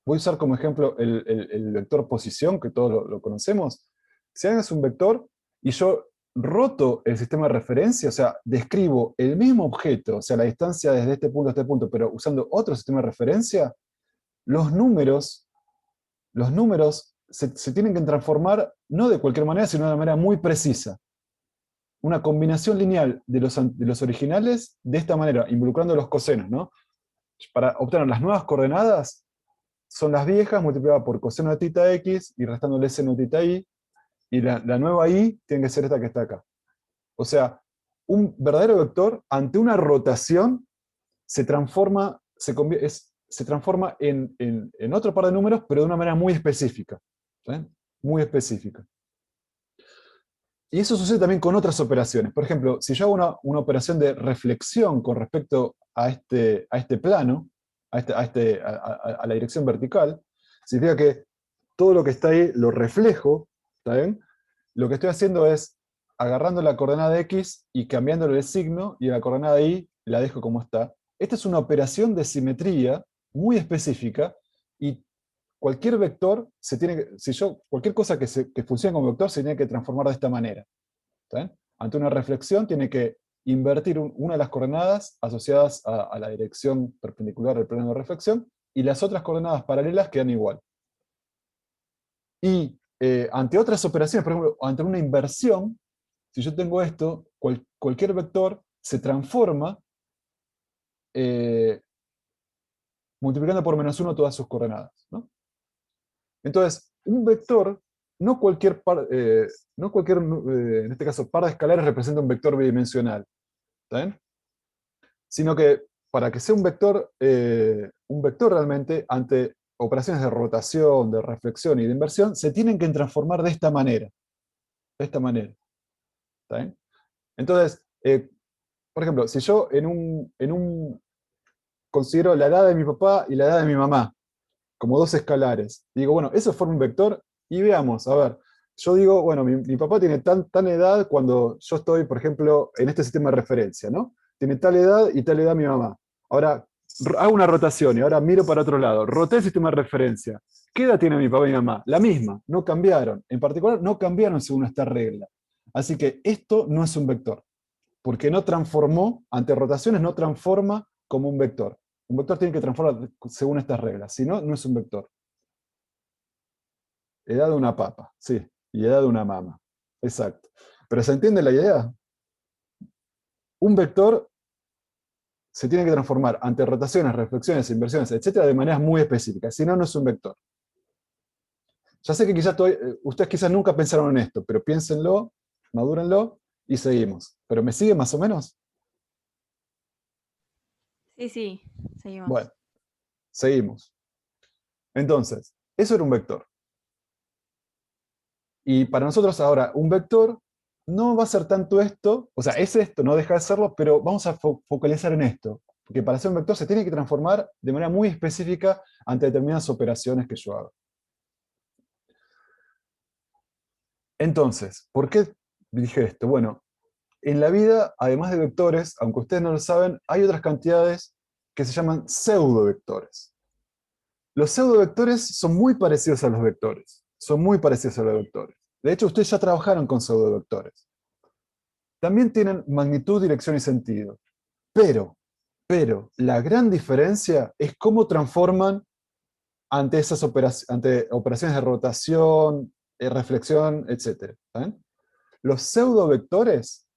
voy a usar como ejemplo el vector posición, que todos lo conocemos. Si algo es un vector y yo roto el sistema de referencia, o sea, describo el mismo objeto, o sea, la distancia desde este punto a este punto, pero usando otro sistema de referencia, los números se tienen que transformar no de cualquier manera, sino de una manera muy precisa. Una combinación lineal de los originales de esta manera, involucrando los cosenos, ¿no? Para obtener las nuevas coordenadas, son las viejas multiplicadas por coseno de tita x y restándole seno de tita y la nueva y tiene que ser esta que está acá. O sea, un verdadero vector ante una rotación se transforma en otro par de números, pero de una manera muy específica. ¿Sí? Muy específica. Y eso sucede también con otras operaciones. Por ejemplo, si yo hago una operación de reflexión con respecto a este plano, a la dirección vertical, significa que todo lo que está ahí lo reflejo, ¿está bien? Lo que estoy haciendo es agarrando la coordenada x y cambiándole el signo, y la coordenada y la dejo como está. Esta es una operación de simetría muy específica, y cualquier vector cualquier cosa que funcione como vector se tiene que transformar de esta manera. ¿Está bien? Ante una reflexión tiene que invertir una de las coordenadas asociadas a la dirección perpendicular del plano de reflexión, y las otras coordenadas paralelas quedan igual. Y ante otras operaciones, por ejemplo, ante una inversión, si yo tengo esto, cualquier vector se transforma multiplicando por -1 todas sus coordenadas, ¿no? Entonces, un vector, no cualquier, en este caso, par de escalares representa un vector bidimensional, ¿está bien? Sino que para que sea un vector realmente, ante operaciones de rotación, de reflexión y de inversión, se tienen que transformar de esta manera. De esta manera. ¿Está bien? Entonces, por ejemplo, si yo considero la edad de mi papá y la edad de mi mamá como dos escalares, digo, bueno, eso forma un vector, y veamos, a ver, yo digo, bueno, mi papá tiene tan edad cuando yo estoy, por ejemplo, en este sistema de referencia, ¿no? Tiene tal edad y tal edad mi mamá. Ahora, hago una rotación y ahora miro para otro lado, roté el sistema de referencia. ¿Qué edad tiene mi papá y mi mamá? La misma, no cambiaron. En particular, no cambiaron según esta regla. Así que esto no es un vector, porque no transformó, ante rotaciones no transforma como un vector. Un vector tiene que transformar según estas reglas, si no, no es un vector. Edad de una papa, sí, y edad de una mama. Exacto. Pero ¿se entiende la idea? Un vector se tiene que transformar ante rotaciones, reflexiones, inversiones, etcétera, de maneras muy específicas, si no, no es un vector. Ya sé que ustedes quizás nunca pensaron en esto, pero piénsenlo, madúrenlo y seguimos. ¿Pero me sigue más o menos? Sí, seguimos. Bueno, seguimos. Entonces, eso era un vector. Y para nosotros ahora, un vector no va a ser tanto esto, o sea, es esto, no deja de serlo, pero vamos a focalizar en esto. Porque para ser un vector se tiene que transformar de manera muy específica ante determinadas operaciones que yo hago. Entonces, ¿por qué dije esto? Bueno, en la vida, además de vectores, aunque ustedes no lo saben, hay otras cantidades que se llaman pseudovectores. Los pseudovectores son muy parecidos a los vectores. Son muy parecidos a los vectores. De hecho, ustedes ya trabajaron con pseudovectores. También tienen magnitud, dirección y sentido. Pero la gran diferencia es cómo transforman ante ante operaciones de rotación, reflexión, etc. ¿Saben? Los pseudovectores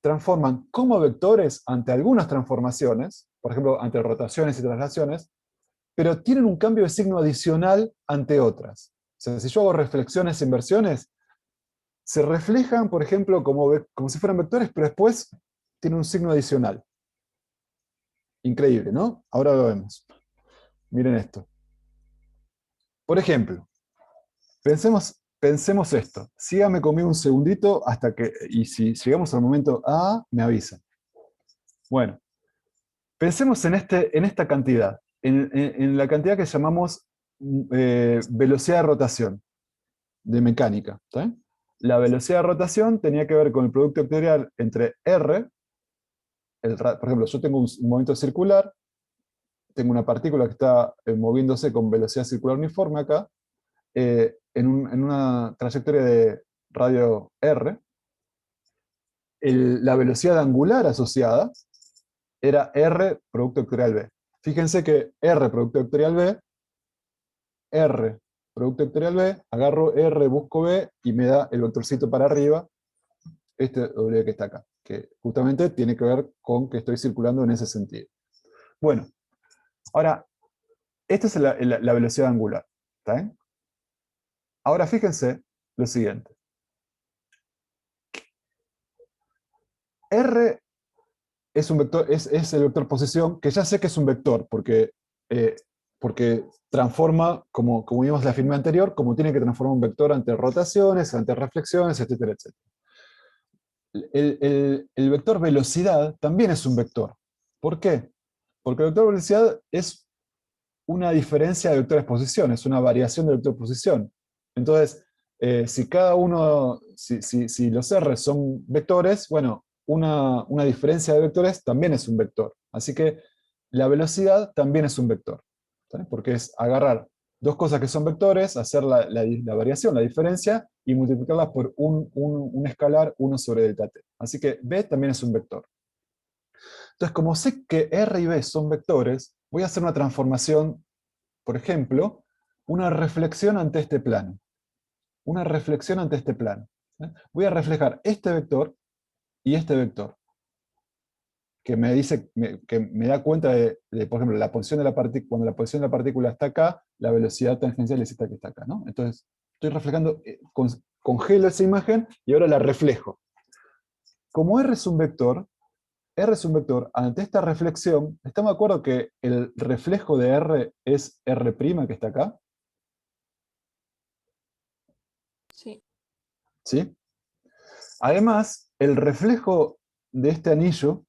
transforman como vectores ante algunas transformaciones, por ejemplo, ante rotaciones y traslaciones, pero tienen un cambio de signo adicional ante otras. O sea, si yo hago reflexiones e inversiones, se reflejan, por ejemplo, como si fueran vectores, pero después tiene un signo adicional. Increíble, ¿no? Ahora lo vemos. Miren esto. Por ejemplo, pensemos esto. Síganme conmigo un segundito y si llegamos al momento A, me avisan. Bueno, pensemos en esta cantidad, en la cantidad que llamamos velocidad de rotación de mecánica. ¿Sí? La velocidad de rotación tenía que ver con el producto vectorial entre R, por ejemplo, yo tengo un movimiento circular, tengo una partícula que está moviéndose con velocidad circular uniforme acá, en una trayectoria de radio R. La velocidad angular asociada era R producto vectorial B. Fíjense que R producto vectorial B, R producto vectorial B, agarro R, busco B y me da el vectorcito para arriba, este W que está acá, que justamente tiene que ver con que estoy circulando en ese sentido. Bueno, ahora, esta es la velocidad angular. ¿Está bien? Ahora fíjense lo siguiente. R es un vector, es el vector posición, que ya sé que es un vector, porque transforma, como vimos en la firma anterior, como tiene que transformar un vector ante rotaciones, ante reflexiones, etcétera, etcétera. El vector velocidad también es un vector. ¿Por qué? Porque el vector velocidad es una diferencia de vectores posición, es una variación de vector posición. Entonces, si los R son vectores, bueno, una diferencia de vectores también es un vector. Así que la velocidad también es un vector. ¿Sí? Porque es agarrar dos cosas que son vectores, hacer la variación, la diferencia, y multiplicarlas por un escalar 1 sobre delta t. Así que B también es un vector. Entonces, como sé que R y B son vectores, voy a hacer una transformación, por ejemplo, una reflexión ante este plano. Una reflexión ante este plano. Voy a reflejar este vector y este vector. que me dice, que me da cuenta por ejemplo, la posición de la partícula, cuando la posición de la partícula está acá, la velocidad tangencial es esta que está acá, ¿no? Entonces, estoy reflejando, congelo esa imagen y ahora la reflejo. Como R es un vector, ante esta reflexión, ¿estamos de acuerdo que el reflejo de R es R', que está acá? Sí. ¿Sí? Además, el reflejo de este anillo,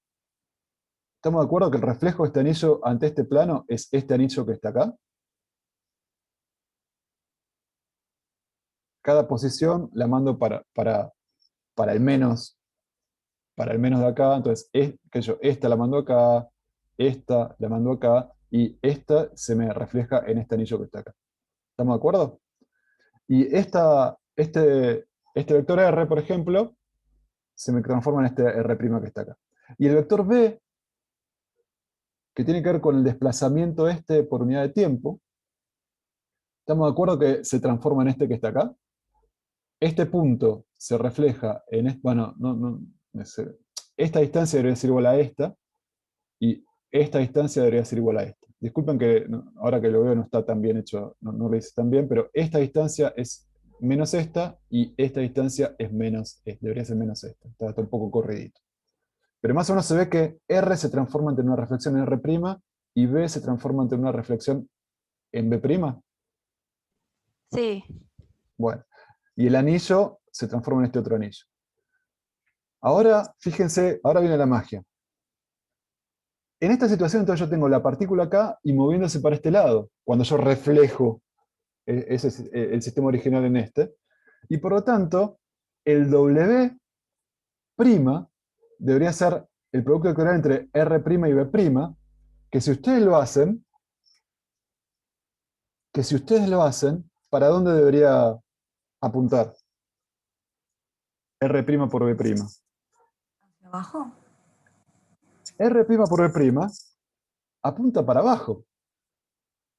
¿estamos de acuerdo que el reflejo de este anillo ante este plano es este anillo que está acá? Cada posición la mando para el menos de acá, entonces esta la mando acá, esta la mando acá, y esta se me refleja en este anillo que está acá. ¿Estamos de acuerdo? Y este vector R, por ejemplo, se me transforma en este R' que está acá. Y el vector B, que tiene que ver con el desplazamiento por unidad de tiempo, ¿estamos de acuerdo que se transforma en este que está acá? Este punto se refleja en bueno, esta distancia debería ser igual a esta, y esta distancia debería ser igual a esta. Disculpen que ahora que lo veo no está tan bien hecho, no lo hice tan bien, pero esta distancia es menos esta, y esta distancia es debería ser menos esta. Está un poco corridito. Pero más o menos se ve que R se transforma en una reflexión en R', y B se transforma en una reflexión en B'. Sí. Bueno, y el anillo se transforma en este otro anillo. Ahora, fíjense, ahora viene la magia. En esta situación, entonces yo tengo la partícula acá y moviéndose para este lado, cuando yo reflejo ese es el sistema original en este. Y por lo tanto, el W' debería ser el producto vectorial entre R' y B', que si ustedes lo hacen, ¿para dónde debería apuntar? R' por B'. ¿Hacia abajo? R' por B' apunta para abajo,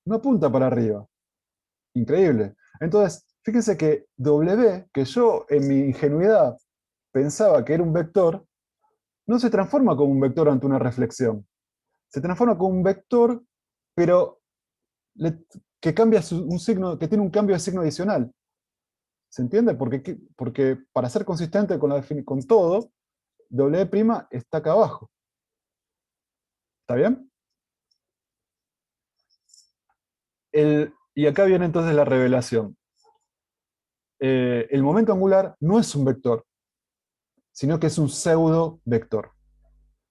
no apunta para arriba. Increíble. Entonces, fíjense que W, que yo en mi ingenuidad pensaba que era un vector, no se transforma como un vector ante una reflexión. Se transforma como un vector, pero que cambia un signo, que tiene un cambio de signo adicional. ¿Se entiende? Porque para ser consistente con todo, W' está acá abajo. ¿Está bien? Y acá viene entonces la revelación. El momento angular no es un vector, sino que es un pseudo vector.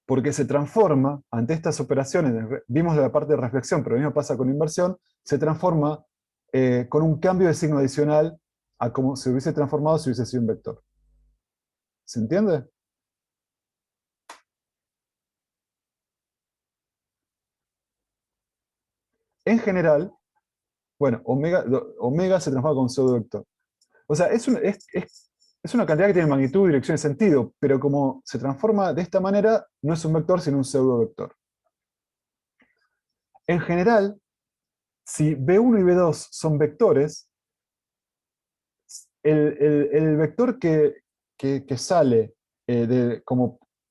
Porque se transforma ante estas operaciones, vimos la parte de reflexión, pero lo mismo pasa con inversión, se transforma con un cambio de signo adicional a como se hubiese transformado si hubiese sido un vector. ¿Se entiende? En general, bueno, omega se transforma con un pseudovector. O sea, es una cantidad que tiene magnitud, dirección y sentido, pero como se transforma de esta manera, no es un vector, sino un pseudovector. En general, si B1 y B2 son vectores, el vector que sale que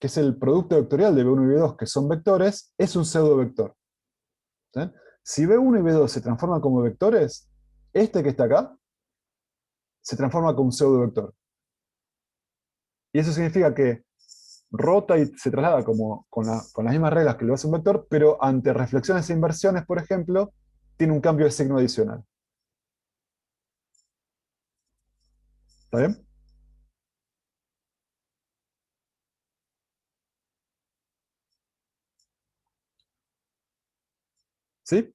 es el producto vectorial de B1 y B2, que son vectores, es un pseudovector. ¿Sí? Si B1 y B2 se transforman como vectores, este que está acá se transforma como un pseudovector. Y eso significa que rota y se traslada con las mismas reglas que lo hace un vector, pero ante reflexiones e inversiones, por ejemplo, tiene un cambio de signo adicional. ¿Está bien? ¿Sí?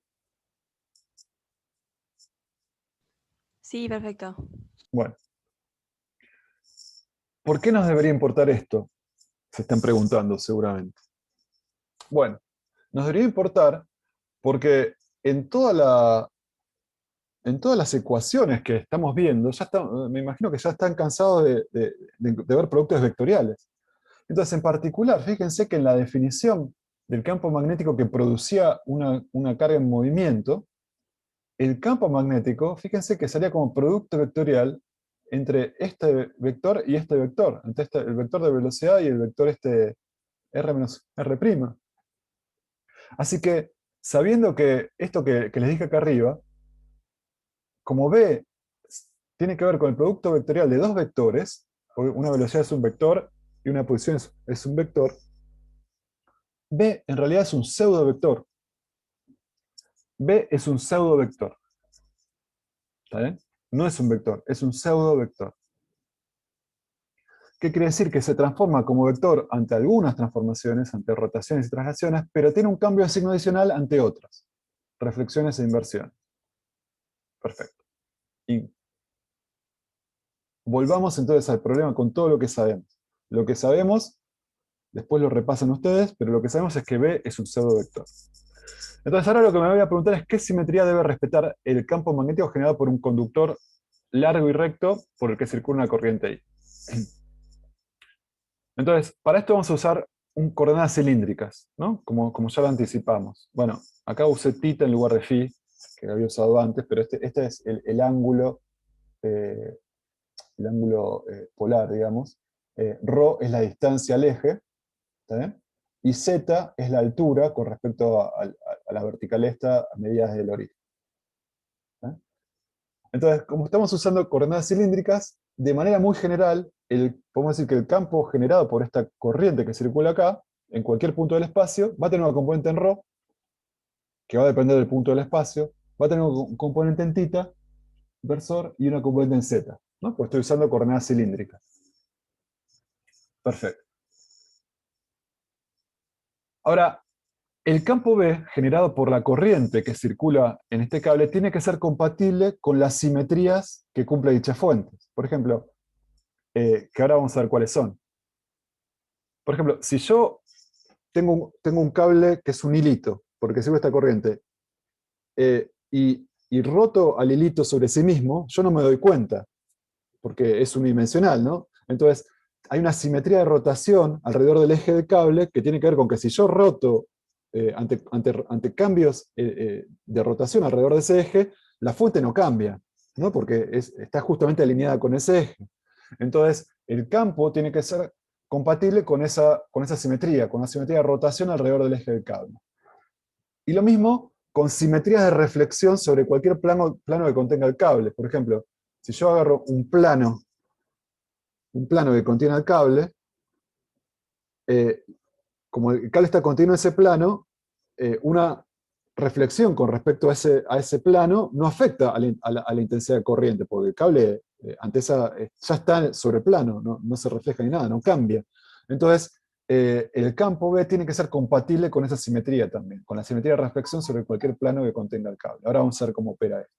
Sí, perfecto. Bueno. ¿Por qué nos debería importar esto? Se están preguntando seguramente. Bueno, nos debería importar porque en todas las ecuaciones que estamos viendo, me imagino que ya están cansados de ver productos vectoriales. Entonces, en particular, fíjense que en la definición del campo magnético que producía una carga en movimiento, el campo magnético, fíjense que salía como producto vectorial entre este vector y este vector, entre el vector de velocidad y el vector R menos R'. Así que, sabiendo que esto que les dije acá arriba, como B tiene que ver con el producto vectorial de dos vectores, porque una velocidad es un vector y una posición es un vector, B en realidad es un pseudo vector. B es un pseudo vector. ¿Está bien? No es un vector, es un pseudo vector. ¿Qué quiere decir? Que se transforma como vector ante algunas transformaciones, ante rotaciones y traslaciones, pero tiene un cambio de signo adicional ante otras. Reflexiones e inversiones. Perfecto. Y volvamos entonces al problema con todo lo que sabemos. Lo que sabemos, después lo repasan ustedes, pero lo que sabemos es que B es un pseudo vector. Entonces ahora lo que me voy a preguntar es qué simetría debe respetar el campo magnético generado por un conductor largo y recto por el que circula una corriente I. Entonces, para esto vamos a usar coordenadas cilíndricas, ¿no? Como ya lo anticipamos. Bueno, acá usé θ en lugar de φ, que había usado antes, pero este es el ángulo, polar, digamos. Rho es la distancia al eje, ¿está bien? Y z es la altura con respecto a la vertical esta a medidas del origen. ¿Está? Entonces, como estamos usando coordenadas cilíndricas, de manera muy general, podemos decir que el campo generado por esta corriente que circula acá, en cualquier punto del espacio, va a tener una componente en ρ, que va a depender del punto del espacio, va a tener un componente en θ, versor, y una componente en z, ¿no? Pues estoy usando coordenadas cilíndricas. Perfecto. Ahora, el campo B, generado por la corriente que circula en este cable, tiene que ser compatible con las simetrías que cumple dichas fuentes. Por ejemplo, que ahora vamos a ver cuáles son. Por ejemplo, si yo tengo un cable que es un hilito, porque sigo esta corriente, y roto al hilito sobre sí mismo, yo no me doy cuenta, porque es unidimensional, ¿no? Entonces, hay una simetría de rotación alrededor del eje del cable que tiene que ver con que si yo roto ante cambios de rotación alrededor de ese eje, la fuente no cambia, ¿no? Porque está justamente alineada con ese eje. Entonces, el campo tiene que ser compatible con esa simetría, con la simetría de rotación alrededor del eje del cable. Y lo mismo con simetrías de reflexión sobre cualquier plano que contenga el cable. Por ejemplo, si yo agarro un plano que contiene el cable, como el cable está contenido en ese plano, una reflexión con respecto a ese plano no afecta a la intensidad de corriente, porque el cable ya está sobre el plano, no se refleja ni nada, no cambia. Entonces, el campo B tiene que ser compatible con esa simetría también, con la simetría de reflexión sobre cualquier plano que contenga el cable. Ahora vamos a ver cómo opera esto.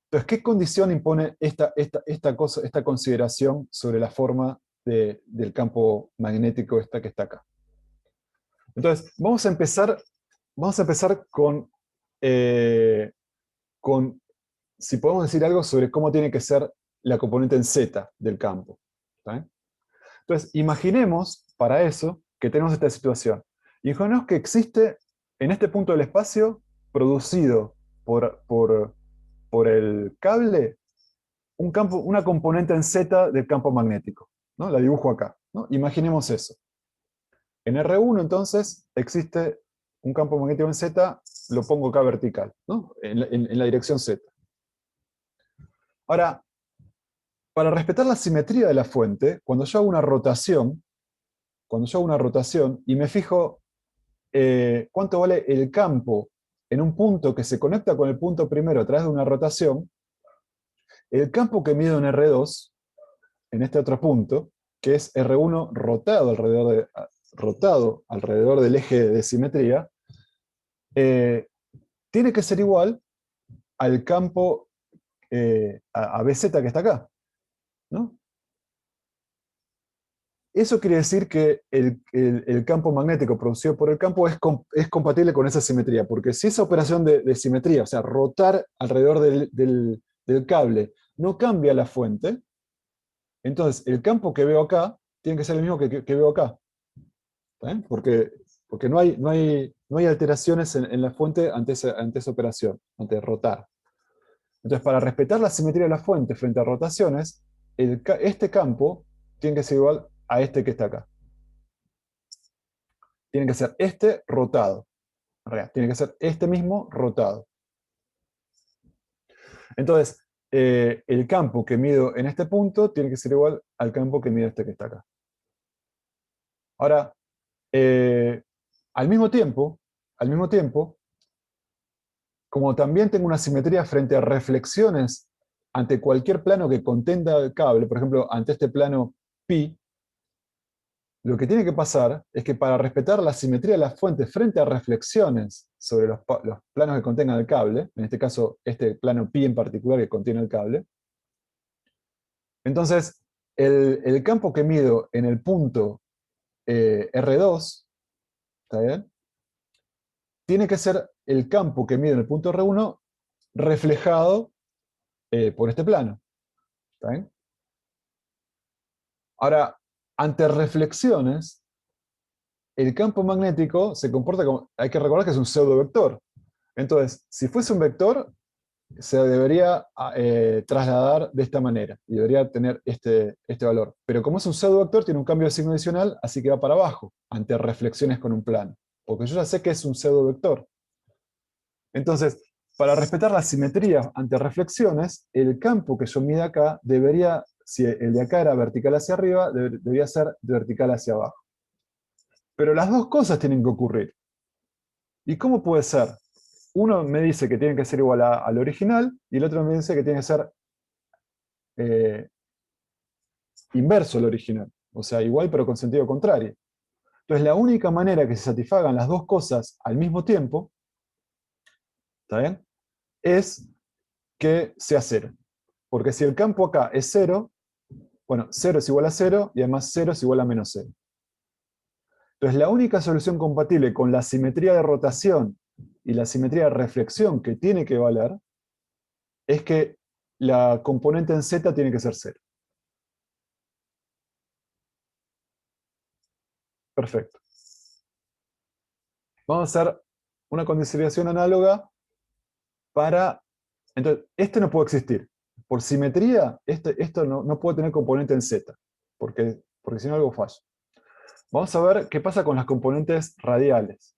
Entonces, ¿qué condición impone esta consideración sobre la forma del campo magnético que está acá? Entonces, vamos a empezar con, si podemos decir algo sobre cómo tiene que ser la componente en Z del campo. ¿Está bien? Entonces, imaginemos para eso que tenemos esta situación. Imaginemos que existe en este punto del espacio, producido por el cable, una componente en Z del campo magnético, ¿no? La dibujo acá, ¿no? Imaginemos eso. En R1, entonces, existe un campo magnético en Z, lo pongo acá vertical, ¿no? En la dirección Z. Ahora, para respetar la simetría de la fuente, cuando yo hago una rotación y me fijo cuánto vale el campo en un punto que se conecta con el punto primero a través de una rotación, el campo que mido en R2, en este otro punto, que es R1 rotado alrededor del eje de simetría, tiene que ser igual al campo a BZ que está acá, ¿no? Eso quiere decir que el campo magnético producido por el campo es compatible con esa simetría, porque si esa operación de simetría, o sea, rotar alrededor del cable, no cambia la fuente, entonces el campo que veo acá tiene que ser el mismo que veo acá. ¿Está bien? Porque no hay alteraciones en la fuente ante esa operación, ante rotar. Entonces, para respetar la simetría de la fuente frente a rotaciones, este campo tiene que ser igual a este que está acá. tiene que ser este rotado. Tiene que ser este mismo rotado. Entonces, el campo que mido en este punto tiene que ser igual al campo que mido este que está acá. Ahora, al mismo tiempo, como también tengo una simetría frente a reflexiones ante cualquier plano que contenga el cable, por ejemplo, ante este plano pi, lo que tiene que pasar es que para respetar la simetría de las fuentes frente a reflexiones sobre los planos que contengan el cable, en este caso este plano pi en particular que contiene el cable, entonces el campo que mido en el punto R2, ¿está bien? Tiene que ser el campo que mido en el punto R1 reflejado por este plano. ¿Está bien? Ahora, ante reflexiones, el campo magnético se comporta como, hay que recordar que es un pseudovector. Entonces, si fuese un vector, se debería trasladar de esta manera, y debería tener este valor. Pero como es un pseudovector, tiene un cambio de signo adicional, así que va para abajo, ante reflexiones con un plano. Porque yo ya sé que es un pseudovector. Entonces, para respetar la simetría ante reflexiones, el campo que yo mida acá debería, si el de acá era vertical hacia arriba, debería ser vertical hacia abajo. Pero las dos cosas tienen que ocurrir. ¿Y cómo puede ser? Uno me dice que tiene que ser igual al original, y el otro me dice que tiene que ser inverso al original. O sea, igual pero con sentido contrario. Entonces, la única manera que se satisfagan las dos cosas al mismo tiempo, ¿está bien?, es que sea cero. Porque si el campo acá es cero, bueno, 0 es igual a 0, y además 0 es igual a menos 0. Entonces, la única solución compatible con la simetría de rotación y la simetría de reflexión que tiene que valer es que la componente en z tiene que ser 0. Perfecto. Vamos a hacer una consideración análoga para... Entonces, este no puede existir. Por simetría, esto no puede tener componente en z, porque si no algo falla. Vamos a ver qué pasa con las componentes radiales.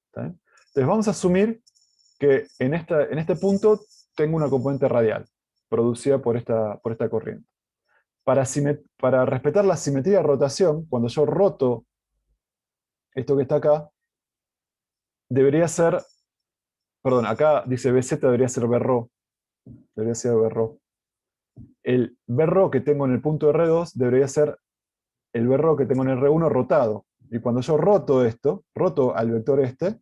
¿Está bien? Entonces vamos a asumir que en este punto tengo una componente radial, producida por esta corriente. Para respetar la simetría de rotación, cuando yo roto esto que está acá, debería ser, perdón, acá dice BZ, debería ser BRO. Debería ser BRO. El BRO que tengo en el punto R2 debería ser el BRO que tengo en R1 rotado. Y cuando yo roto esto, roto al vector este,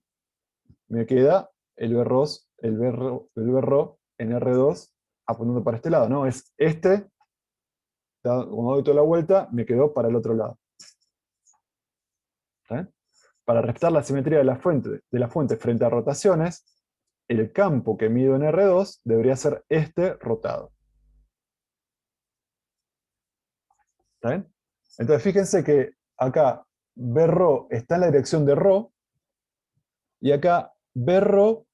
me queda el BRO en R2 apuntando para este lado, ¿no? Es este, cuando doy toda la vuelta, me quedó para el otro lado. ¿Eh? Para respetar la simetría de la fuente frente a rotaciones, el campo que mido en R2 debería ser este rotado. ¿Está bien? Entonces fíjense que acá BRO está en la dirección de ρ, y acá BRO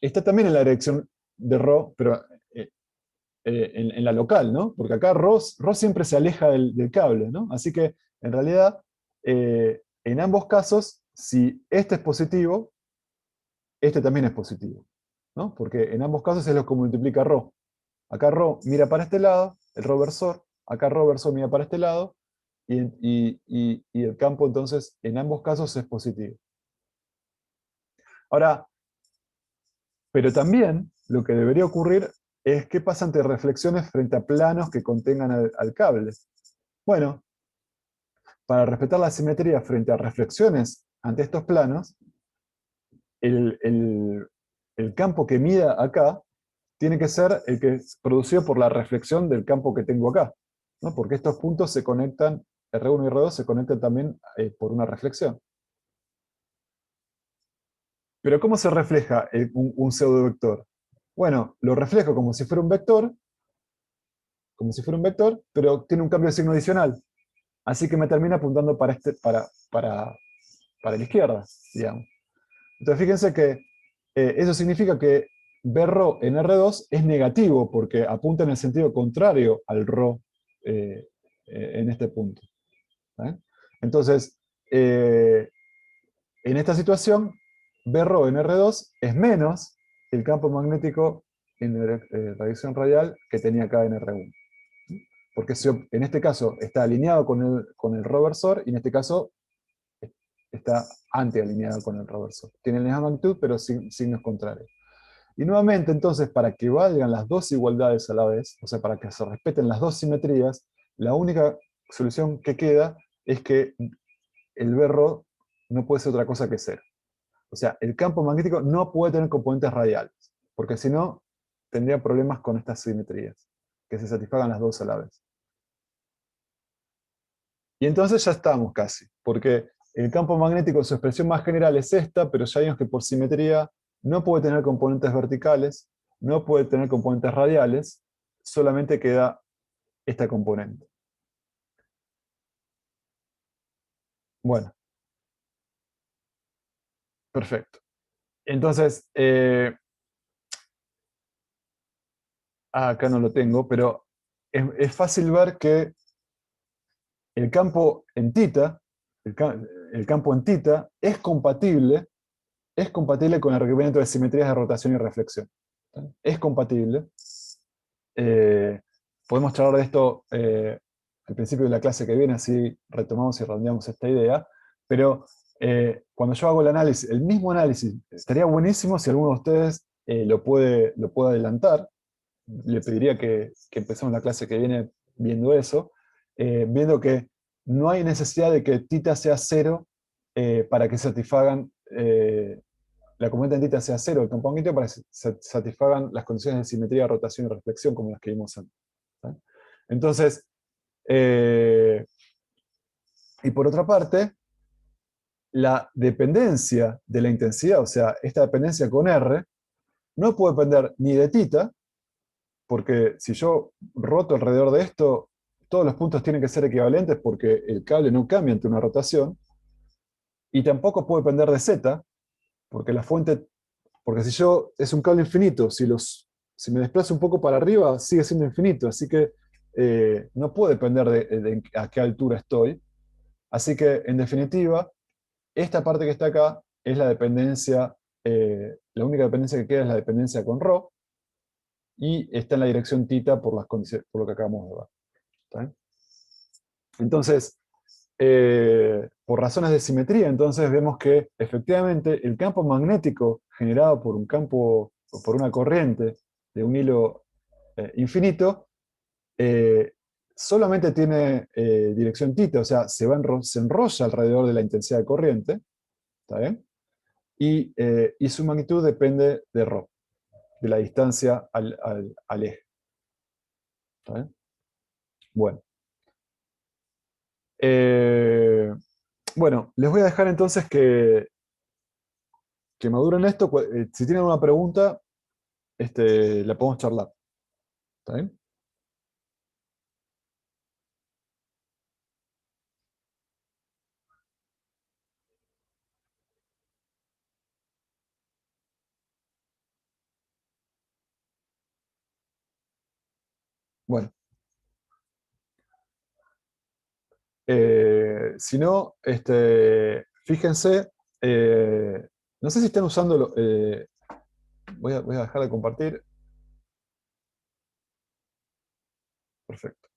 está también en la dirección de ρ, pero en la local, ¿no? Porque acá ρ siempre se aleja del cable, ¿no? Así que, en realidad, en ambos casos, si este es positivo, este también es positivo, ¿no? Porque en ambos casos es lo que multiplica ρ. Acá ρ mira para este lado, el ρ versor, acá ρ versor mira para este lado, y el campo entonces en ambos casos es positivo. Ahora, pero también lo que debería ocurrir es qué pasa ante reflexiones frente a planos que contengan al cable. Bueno, para respetar la simetría frente a reflexiones ante estos planos, el campo que mida acá tiene que ser el que es producido por la reflexión del campo que tengo acá, ¿no? Porque estos puntos se conectan, R1 y R2 se conectan también por una reflexión. Pero ¿cómo se refleja un pseudovector? Bueno, lo reflejo como si fuera un vector, pero tiene un cambio de signo adicional. Así que me termina apuntando para la izquierda, digamos. Entonces fíjense que eso significa que BRO en R2 es negativo, porque apunta en el sentido contrario al ρ en este punto. ¿Eh? Entonces, En esta situación, Bρ en R2 es menos el campo magnético en radiación radial que tenía acá en R1. Porque en este caso está alineado con el reversor, y en este caso está antialineado con el reversor. Tiene la misma magnitud, pero signos contrarios. Y nuevamente, entonces, para que valgan las dos igualdades a la vez, o sea, para que se respeten las dos simetrías, la única solución que queda es que el Bρ no puede ser otra cosa que cero. O sea, el campo magnético no puede tener componentes radiales, porque si no, tendría problemas con estas simetrías, que se satisfagan las dos a la vez. Y entonces ya estamos casi, porque el campo magnético, su expresión más general es esta, pero ya vimos que por simetría no puede tener componentes verticales, no puede tener componentes radiales, solamente queda esta componente. Bueno, perfecto. Entonces, acá no lo tengo, pero es fácil ver que el campo en θ, el campo en θ es compatible con el requerimiento de simetrías de rotación y reflexión. Es compatible. Podemos charlar de esto al principio de la clase que viene, así retomamos y redondeamos esta idea, pero cuando yo hago el análisis, el mismo análisis, estaría buenísimo si alguno de ustedes lo puede adelantar. Le pediría que empecemos la clase que viene viendo eso, viendo que no hay necesidad de que θ sea cero para que satisfagan la componente en θ sea cero, el campo magnético, para que satisfagan las condiciones de simetría, rotación y reflexión como las que vimos antes. ¿Sí? Entonces, y por otra parte, la dependencia de la intensidad, o sea, esta dependencia con R, no puede depender ni de θ, porque si yo roto alrededor de esto, todos los puntos tienen que ser equivalentes porque el cable no cambia ante una rotación, y tampoco puede depender de Z, porque la fuente, porque si es un cable infinito, si me desplazo un poco para arriba, sigue siendo infinito, así que no puede depender de a qué altura estoy. Así que, en definitiva, esta parte que está acá es la dependencia, la única dependencia que queda es la dependencia con ρ, y está en la dirección θ por lo que acabamos de ver. ¿Está bien? Entonces, por razones de simetría, entonces vemos que efectivamente el campo magnético generado por por una corriente de un hilo infinito, solamente tiene dirección θ, o sea, se enrolla alrededor de la intensidad de corriente, ¿está bien? Y su magnitud depende de ρ, de la distancia al eje. ¿Está bien? Bueno. Bueno, les voy a dejar entonces que maduren esto. Si tienen una pregunta, la podemos charlar. ¿Está bien? Bueno. Si no, fíjense, no sé si están usando, voy a dejar de compartir. Perfecto.